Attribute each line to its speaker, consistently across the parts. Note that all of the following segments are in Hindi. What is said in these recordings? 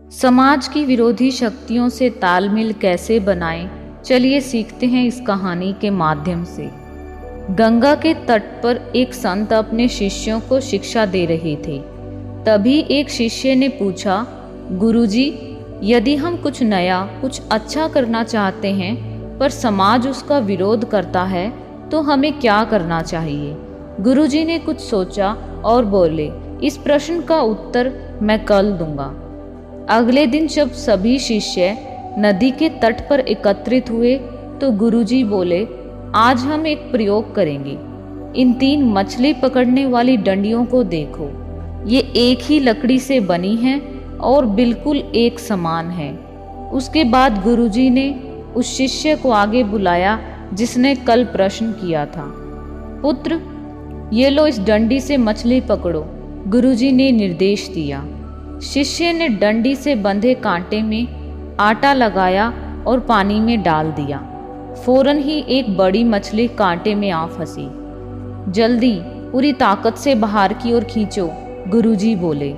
Speaker 1: समाज की विरोधी शक्तियों से तालमेल कैसे बनाएं, चलिए सीखते हैं इस कहानी के माध्यम से। गंगा के तट पर एक संत अपने शिष्यों को शिक्षा दे रहे थे। तभी एक शिष्य ने पूछा, गुरुजी, यदि हम कुछ नया, कुछ अच्छा करना चाहते हैं पर समाज उसका विरोध करता है तो हमें क्या करना चाहिए? गुरुजी ने कुछ सोचा और बोले, इस प्रश्न का उत्तर मैं कल दूंगा। अगले दिन जब सभी शिष्य नदी के तट पर एकत्रित हुए तो गुरुजी बोले, आज हम एक प्रयोग करेंगे। इन 3 मछली पकड़ने वाली डंडियों को देखो, ये एक ही लकड़ी से बनी हैं और बिल्कुल एक समान है। उसके बाद गुरुजी ने उस शिष्य को आगे बुलाया जिसने कल प्रश्न किया था। पुत्र, ये लो, इस डंडी से मछली पकड़ो, गुरुजी ने निर्देश दिया। शिष्य ने डंडी से बंधे कांटे में आटा लगाया और पानी में डाल दिया। फौरन ही एक बड़ी मछली कांटे में आ फंसी। जल्दी, पूरी ताकत से बाहर की ओर खींचो, गुरुजी बोले।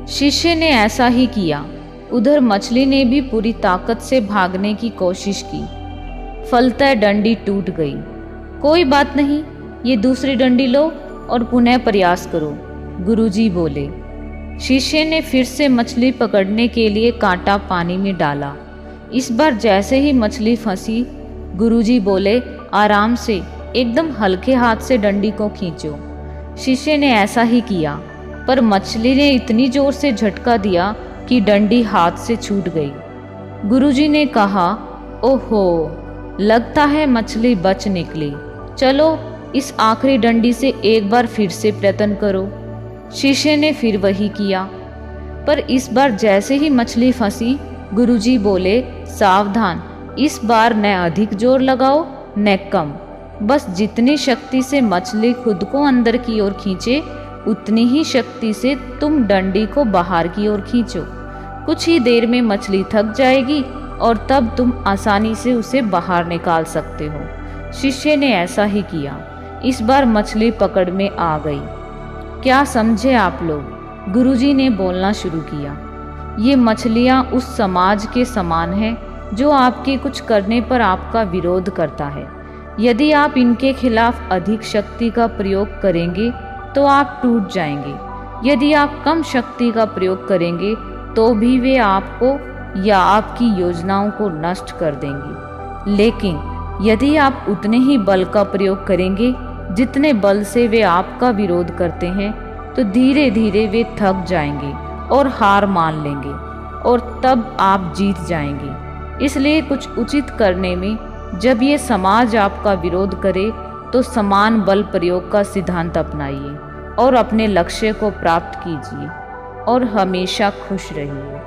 Speaker 1: शिष्य ने ऐसा ही किया। उधर मछली ने भी पूरी ताकत से भागने की कोशिश की। फलतः डंडी टूट गई। कोई बात नहीं, ये दूसरी डंडी लो और पुनः प्रयास करो, गुरुजी बोले। शिष्य ने फिर से मछली पकड़ने के लिए कांटा पानी में डाला। इस बार जैसे ही मछली फंसी, गुरुजी बोले, आराम से, एकदम हल्के हाथ से डंडी को खींचो। शिष्य ने ऐसा ही किया, पर मछली ने इतनी जोर से झटका दिया कि डंडी हाथ से छूट गई। गुरुजी ने कहा, ओहो, लगता है मछली बच निकली। चलो, इस आखिरी डंडी से एक बार फिर से प्रयत्न करो। शिष्य ने फिर वही किया, पर इस बार जैसे ही मछली फंसी, गुरुजी बोले, सावधान, इस बार न अधिक जोर लगाओ न कम। बस जितनी शक्ति से मछली खुद को अंदर की ओर खींचे, उतनी ही शक्ति से तुम डंडी को बाहर की ओर खींचो। कुछ ही देर में मछली थक जाएगी और तब तुम आसानी से उसे बाहर निकाल सकते हो। शिष्य ने ऐसा ही किया। इस बार मछली पकड़ में आ गई। क्या समझे आप लोग? गुरुजी ने बोलना शुरू किया। ये मछलियाँ उस समाज के समान हैं जो आपके कुछ करने पर आपका विरोध करता है। यदि आप इनके खिलाफ अधिक शक्ति का प्रयोग करेंगे तो आप टूट जाएंगे। यदि आप कम शक्ति का प्रयोग करेंगे तो भी वे आपको या आपकी योजनाओं को नष्ट कर देंगे। लेकिन यदि आप उतने ही बल का प्रयोग करेंगे जितने बल से वे आपका विरोध करते हैं, तो धीरे धीरे वे थक जाएंगे और हार मान लेंगे और तब आप जीत जाएंगे। इसलिए कुछ उचित करने में जब ये समाज आपका विरोध करे तो समान बल प्रयोग का सिद्धांत अपनाइए और अपने लक्ष्य को प्राप्त कीजिए और हमेशा खुश रहिए।